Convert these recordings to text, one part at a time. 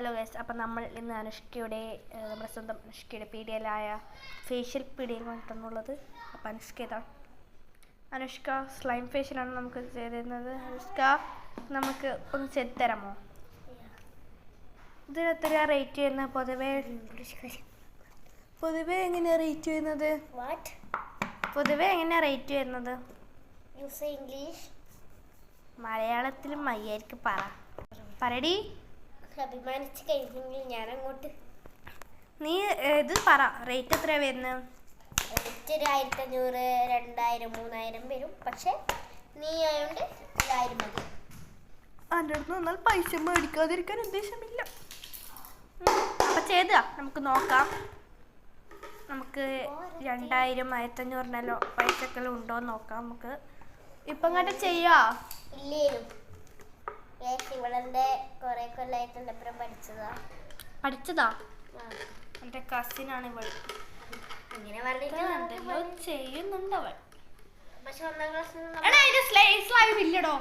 Hello guys, അപ്പം നമ്മൾ ഇന്ന് അനുഷ്കയുടെ നമ്മുടെ സ്വന്തം അനുഷ്കയുടെ പീഡിയയിലായ ഫേഷ്യൽ പീഡിയയിൽ വന്നിട്ടുള്ളത്. അപ്പം അനുഷ്ക ഇതാണ്. അനുഷ്ക സ്ലൈം ഫേഷ്യലാണ് നമുക്ക് ചെയ്തിരുന്നത്. അനുഷ്ക നമുക്ക് ഒന്ന് ചെയ്ത് തരാമോ? ഇതിന് എത്ര റേറ്റ് ചെയ്യുന്നത്? പൊതുവേ എങ്ങനെയാണ് റേറ്റ് ചെയ്യുന്നത്? പൊതുവേ എങ്ങനെയാണ് റേറ്റ് വരുന്നത്? ഇംഗ്ലീഷ് മലയാളത്തിലും മയ്യായിരിക്കും പറടി. അഭിമാനിച്ച് കഴിഞ്ഞെങ്കിൽ ഞാൻ അങ്ങോട്ട് നീ ഇത് പറ, റേറ്റ് എത്രയാണ് വരുന്നത്? റേറ്റ് ഒരു 1500, 2000, 3000 വരും. പക്ഷെ നീ ആയതുകൊണ്ട് 1000 മതി. എൻ്റെ അടുത്ത് വന്നാൽ പൈസ മേടിക്കാതിരിക്കാൻ ഉദ്ദേശമില്ല. അപ്പം ചെയ്താ നമുക്ക് നോക്കാം. നമുക്ക് 2000, 1500 പൈസക്കെല്ലാം ഉണ്ടോ എന്ന് നോക്കാം. നമുക്ക് ഇപ്പം അങ്ങോട്ട് ചെയ്യാം. ഇല്ലേലും ഇവളെൻ്റെ കുറേ കൊല്ലമായിട്ട് എൻ്റെ അപ്പുറം പഠിച്ചതാ? എൻ്റെ കസിനാണ് ഇവൾ. അങ്ങനെ എന്തെല്ലോ ചെയ്യുന്നുണ്ട് അവൾ. പക്ഷെ 1ാം ക്ലാസ്സിൽ സ്ലൈം ഇല്ലടോ.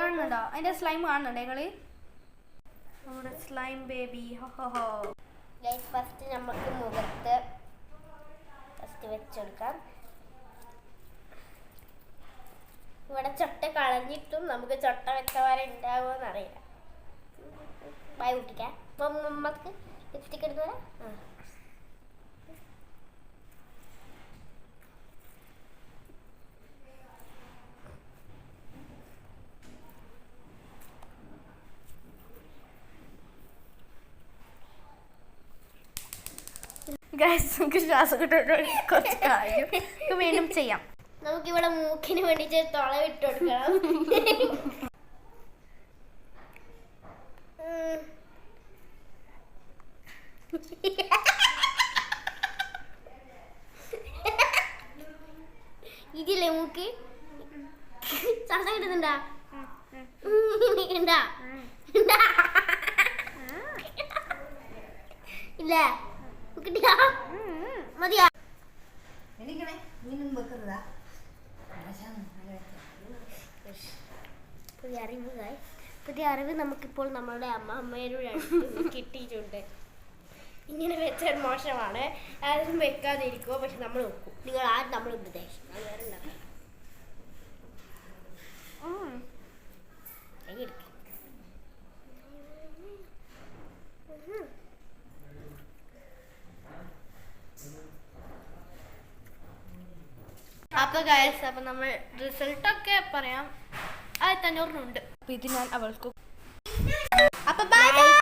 കാണുന്നുണ്ടോ? അതിന്റെ സ്ലൈം കാണുന്നുണ്ടോ നിങ്ങള്? നമ്മുടെ സ്ലൈം ബേബി. ഫസ്റ്റ് നമുക്ക് മുഖത്ത് ഫസ്റ്റ് വെച്ചെടുക്കാം. ഇവിടെ ചൊട്ട കളഞ്ഞിട്ടും നമുക്ക് ചൊട്ട വെച്ചവരെ ഉണ്ടാവുമെന്ന് അറിയില്ല. ബായ് കുട്ടിക്കാം. അപ്പം നമുക്ക് ലിപ്സ്റ്റിക് എടുത്ത് വരാം. നമുക്ക് ശ്വാസം കിട്ടുന്ന കുറച്ച് കാര്യം വീണ്ടും ചെയ്യാം. നമുക്കിവിടെ മൂക്കിന് വേണ്ടിട്ട് തുള വിട്ട് കൊടുക്കണം. ഇതില്ലേ മൂക്ക് ശ്വാസം കിട്ടുന്നുണ്ടാ? ഇല്ല കിട്ടിയാ മതിയാ? പുതിയ അറിവ് നമുക്കിപ്പോൾ നമ്മളുടെ അമ്മയോട് കിട്ടിയിട്ടുണ്ട്. ഇങ്ങനെ വെച്ചാൽ മോശമാണ്, ആരും വെക്കാതിരിക്കുമോ? പക്ഷെ നമ്മൾ വെക്കും. നിങ്ങൾ ആരും നമ്മൾ ഉപദേശിക്കും. അത് വേറെ ഉണ്ടാക്കാം. അപ്പോൾ ഗൈസ്, അപ്പം നമ്മൾ റിസൾട്ടൊക്കെ പറയാം. 1500 ഉണ്ട്. അപ്പം ഇത് ഞാൻ അവൾക്ക്